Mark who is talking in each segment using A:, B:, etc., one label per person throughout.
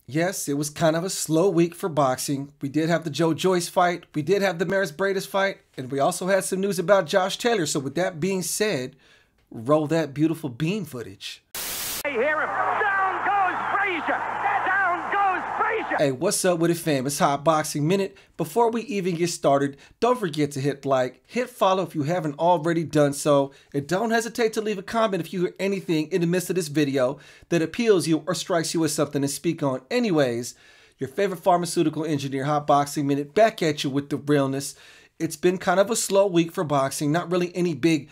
A: Yes, it was kind of a slow week for boxing. We did have the Joyce fight, we did have the Breidis fight, and we also had some news about Josh Taylor. So with that being said, roll that beautiful bean footage.
B: Hey, hear him. Down goes Frazier. Down goes Frazier.
A: Hey, what's up with it, fam? It's Hot Boxing Minute. Before we even get started, don't forget to hit like, hit follow if you haven't already done so, and don't hesitate to leave a comment if you hear anything in the midst of this video that appeals you or strikes you as something to speak on. Anyways, your favorite pharmaceutical engineer, Hot Boxing Minute, back at you with the realness. It's been kind of a slow week for boxing, not really any big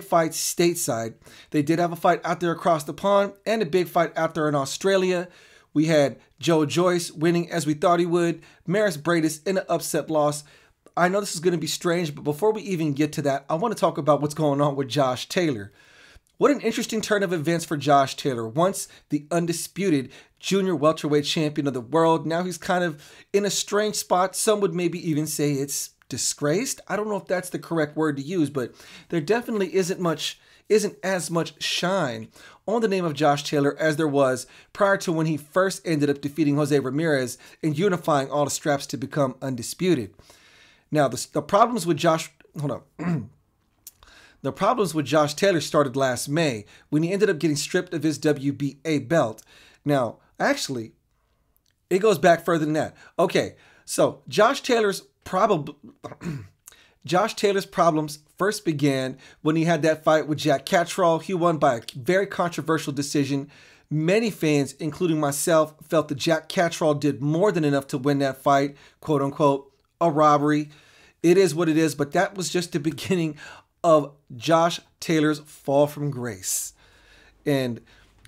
A: fights stateside. They did have a fight out there across the pond and a big fight out there in Australia. We had Joyce winning as we thought he would. Breidis in an upset loss. I know this is going to be strange, but before we even get to that, I want to talk about what's going on with Josh Taylor. What an interesting turn of events for Josh Taylor. Once the undisputed junior welterweight champion of the world, now he's kind of in a strange spot. Some would maybe even say it's disgraced. I don't know if that's the correct word to use, but there definitely isn't as much shine on the name of Josh Taylor as there was prior to when he first ended up defeating Jose Ramirez and unifying all the straps to become undisputed. Now, the problems with Josh Taylor started last May when he ended up getting stripped of his WBA belt. Now, actually, it goes back further than that. Okay, so Josh Taylor's problems first began when he had that fight with Jack Catterall. He won by a very controversial decision. Many fans, including myself, felt that Jack Catterall did more than enough to win that fight, quote unquote, a robbery. It is what it is, but that was just the beginning of Josh Taylor's fall from grace. And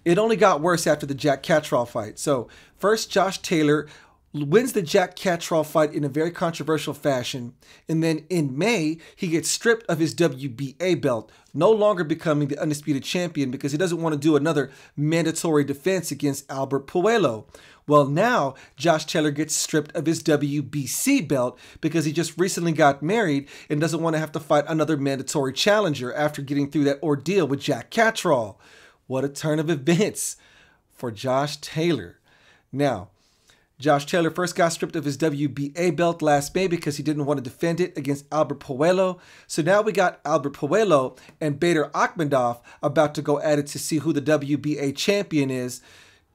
A: it only got worse after the Jack Catterall fight. So first, Josh Taylor wins the Jack Catterall fight in a very controversial fashion. And then in May, he gets stripped of his WBA belt, no longer becoming the undisputed champion because he doesn't want to do another mandatory defense against Albert Puello. Well, now Josh Taylor gets stripped of his WBC belt because he just recently got married and doesn't want to have to fight another mandatory challenger after getting through that ordeal with Jack Catterall. What a turn of events for Josh Taylor. Now, Josh Taylor first got stripped of his WBA belt last May because he didn't want to defend it against Albert Puello. So now we got Albert Puello and Bader Akhmedov about to go at it to see who the WBA champion is.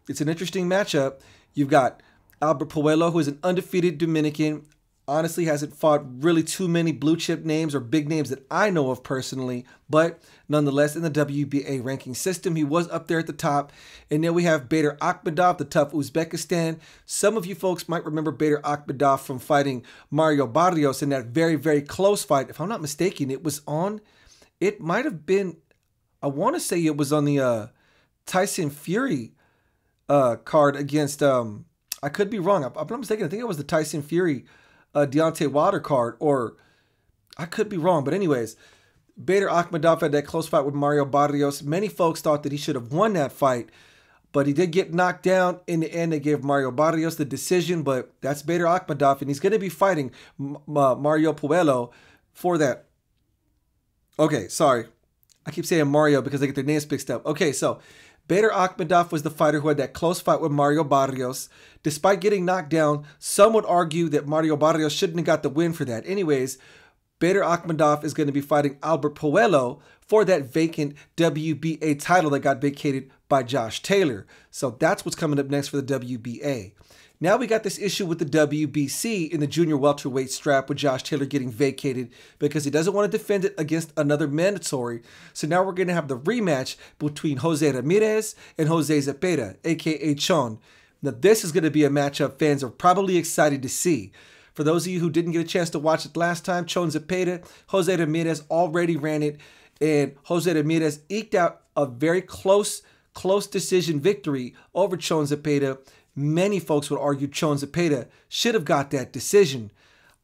A: It's an interesting matchup. You've got Albert Puello, who is an undefeated Dominican, honestly hasn't fought really too many blue chip names or big names that I know of personally, but nonetheless in the WBA ranking system, he was up there at the top. And then we have Bader Akhmedov, the tough Uzbekistan. Some of you folks might remember Bader Akhmedov from fighting Mario Barrios in that very, very close fight. If I'm not mistaken, it might have been, I want to say it was on the Tyson Fury card against, I could be wrong. I'm not mistaken. I think it was the Tyson Fury Deontay Wilder card, or I could be wrong. But anyways, Bader Akhmedov had that close fight with Mario Barrios. Many folks thought that he should have won that fight, but he did get knocked down. In the end, they gave Mario Barrios the decision, but that's Bader Akhmedov, and he's going to be fighting Mario Puello for that. Okay, sorry. I keep saying Mario because I get their names mixed up. Okay, so Bader Akhmedov was the fighter who had that close fight with Mario Barrios. Despite getting knocked down, some would argue that Mario Barrios shouldn't have got the win for that. Anyways, Bader Akhmedov is going to be fighting Albert Puello for that vacant WBA title that got vacated by Josh Taylor. So that's what's coming up next for the WBA. Now we got this issue with the WBC in the junior welterweight strap with Josh Taylor getting vacated because he doesn't want to defend it against another mandatory. So now we're going to have the rematch between Jose Ramirez and Jose Zepeda, aka Chon. Now this is going to be a matchup fans are probably excited to see. For those of you who didn't get a chance to watch it last time, Chon Zepeda, Jose Ramirez already ran it, and Jose Ramirez eked out a very close decision victory over Chon Zepeda. Many folks would argue Chon Zepeda should have got that decision.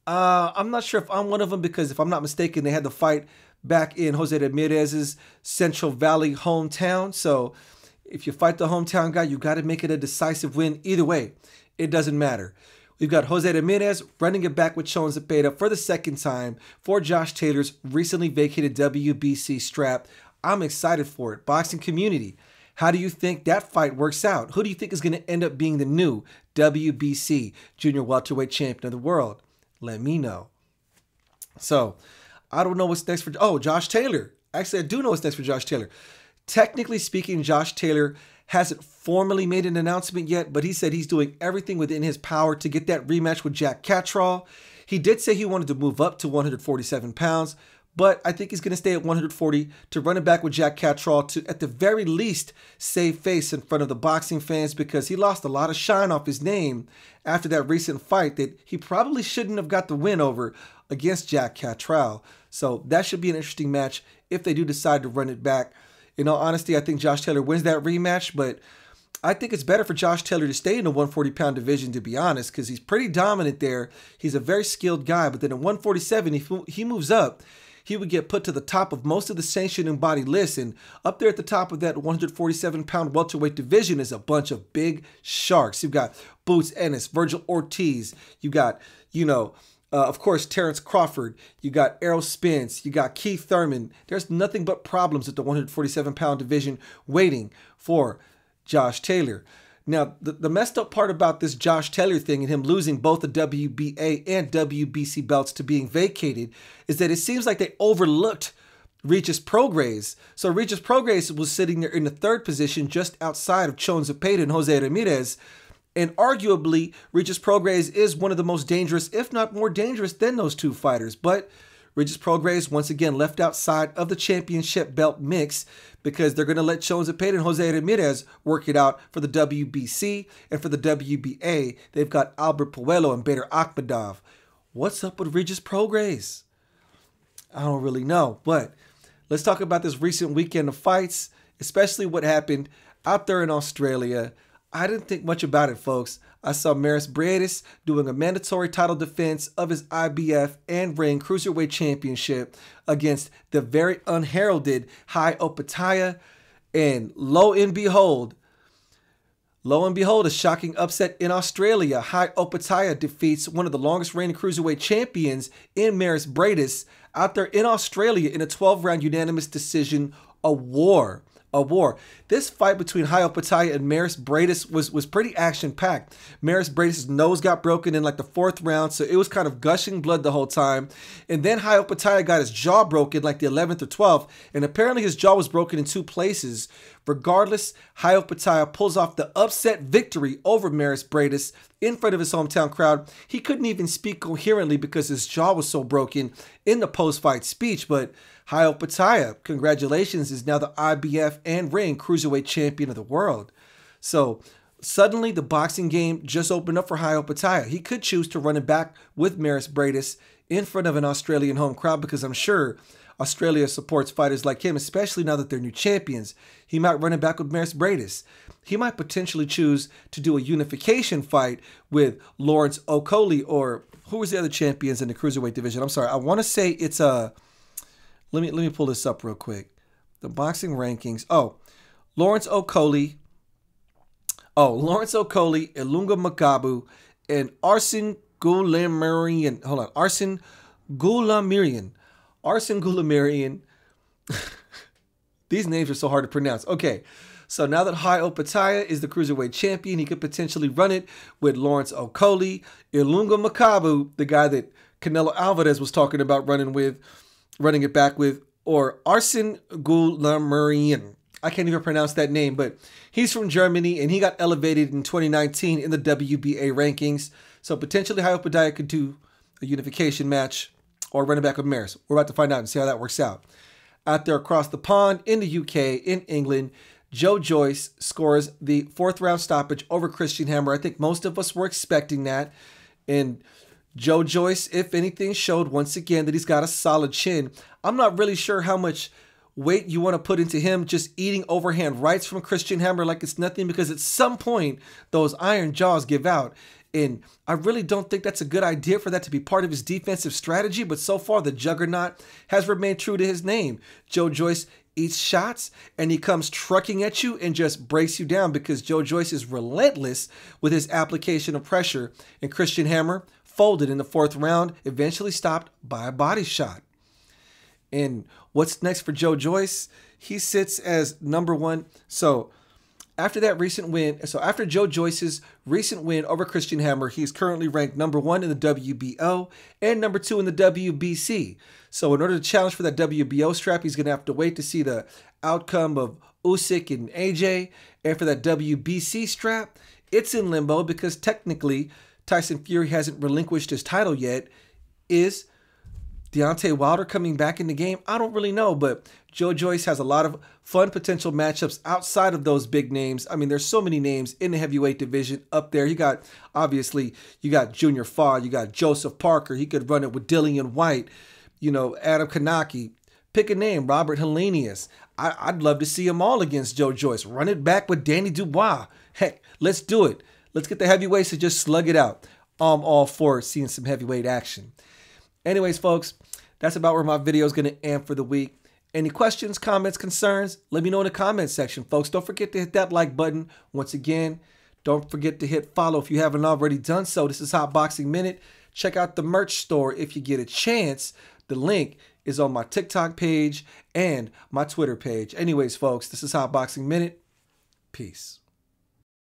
A: I'm not sure if I'm one of them because if I'm not mistaken, they had the fight back in Jose Ramirez's Central Valley hometown. So if you fight the hometown guy, you got to make it a decisive win. Either way, it doesn't matter. We've got Jose Ramirez running it back with Chon Zepeda for the second time for Josh Taylor's recently vacated WBC strap. I'm excited for it. Boxing community, How do you think that fight works out? Who do you think is going to end up being the new WBC Junior Welterweight Champion of the world? Let me know. So, I don't know what's next for... Oh, Josh Taylor. Actually, I do know what's next for Josh Taylor. Technically speaking, Josh Taylor hasn't formally made an announcement yet, but he said he's doing everything within his power to get that rematch with Jack Catterall. He did say he wanted to move up to 147 pounds, but I think he's going to stay at 140 to run it back with Jack Catterall to, at the very least, save face in front of the boxing fans, because he lost a lot of shine off his name after that recent fight that he probably shouldn't have got the win over against Jack Catterall. So that should be an interesting match if they do decide to run it back. In all honesty, I think Josh Taylor wins that rematch, but I think it's better for Josh Taylor to stay in the 140-pound division, to be honest, because he's pretty dominant there. He's a very skilled guy, but then at 147, if he moves up, he would get put to the top of most of the sanctioned and body lists, and up there at the top of that 147-pound welterweight division is a bunch of big sharks. You've got Boots Ennis, Virgil Ortiz, you got, of course, Terrence Crawford, you got Errol Spence, you got Keith Thurman. There's nothing but problems at the 147-pound division waiting for Josh Taylor. Now, the messed up part about this Josh Taylor thing and him losing both the WBA and WBC belts to being vacated is that it seems like they overlooked Regis Prograis. So Regis Prograis was sitting there in the third position just outside of Zepeda and Jose Ramirez. And arguably, Regis Prograis is one of the most dangerous, if not more dangerous than those two fighters. But Regis Prograis, once again, left outside of the championship belt mix because they're going to let Zepeda and Jose Ramirez work it out for the WBC. And for the WBA, they've got Albert Puello and Bader Akhmadov. What's up with Regis Prograis? I don't really know. But let's talk about this recent weekend of fights, especially what happened out there in Australia. I didn't think much about it, folks. I saw Breidis doing a mandatory title defense of his IBF and ring Cruiserweight Championship against the very unheralded Jai Opetaia. And lo and behold, a shocking upset in Australia. Jai Opetaia defeats one of the longest reigning Cruiserweight champions in Breidis out there in Australia in a 12-round unanimous decision. A war. This fight between Jai Opetaia and Breidis was pretty action-packed. Breidis' nose got broken in like the 4th round, so it was kind of gushing blood the whole time. And then Jai Opetaia got his jaw broken like the 11th or 12th, and apparently his jaw was broken in 2 places. Regardless, Jai Opetaia pulls off the upset victory over Breidis in front of his hometown crowd. He couldn't even speak coherently because his jaw was so broken in the post-fight speech, but Jai Opetaia, congratulations, is now the IBF and ring Cruiserweight Champion of the world. So suddenly the boxing game just opened up for Jai Opetaia. He could choose to run it back with Breidis in front of an Australian home crowd, because I'm sure Australia supports fighters like him, especially now that they're new champions. He might run it back with Breidis. He might potentially choose to do a unification fight with Lawrence Okolie, or who was the other champions in the Cruiserweight division? I'm sorry, I want to say it's Let me pull this up real quick. The boxing rankings. Lawrence Okolie, Ilunga Makabu, and Arsene Goulamirian. Hold on. Arsene Goulamirian. These names are so hard to pronounce. Okay. So now that Jai Opetaia is the Cruiserweight champion, he could potentially run it with Lawrence Okolie, Ilunga Makabu, the guy that Canelo Alvarez was talking about running it back with, or Arsene Goulamirian. I can't even pronounce that name, but he's from Germany, and he got elevated in 2019 in the WBA rankings. So potentially Jai Opetaia could do a unification match or run it back with Maris. We're about to find out and see how that works out. Out there across the pond in the UK, in England, Joe Joyce scores the 4th round stoppage over Christian Hammer. I think most of us were expecting that. And Joe Joyce, if anything, showed once again that he's got a solid chin. I'm not really sure how much weight you want to put into him just eating overhand rights from Christian Hammer like it's nothing, because at some point those iron jaws give out. And I really don't think that's a good idea for that to be part of his defensive strategy. But so far, the juggernaut has remained true to his name. Joe Joyce eats shots, and he comes trucking at you and just breaks you down, because Joe Joyce is relentless with his application of pressure. And Christian Hammer folded in the 4th round, eventually stopped by a body shot. And what's next for Joe Joyce? He sits as number 1. So after that recent win, so after Joe Joyce's recent win over Christian Hammer, he's currently ranked #1 in the WBO and #2 in the WBC. So in order to challenge for that WBO strap, he's going to have to wait to see the outcome of Usyk and AJ. And for that WBC strap, it's in limbo because technically Tyson Fury hasn't relinquished his title yet. Is Deontay Wilder coming back in the game? I don't really know, but Joe Joyce has a lot of fun potential matchups outside of those big names. I mean, there's so many names in the heavyweight division up there. Obviously, you got Junior Fa, you got Joseph Parker. He could run it with Dillian White, Adam Kanaki. Pick a name, Robert Helenius. I'd love to see them all against Joe Joyce. Run it back with Danny Dubois. Heck, let's do it. Let's get the heavyweights to just slug it out. I'm all for seeing some heavyweight action. Anyways, folks, that's about where my video is going to end for the week. Any questions, comments, concerns? Let me know in the comments section, folks. Don't forget to hit that like button. Once again, don't forget to hit follow if you haven't already done so. This is Hot Boxing Minute. Check out the merch store if you get a chance. The link is on my TikTok page and my Twitter page. Anyways, folks, this is Hot Boxing Minute. Peace.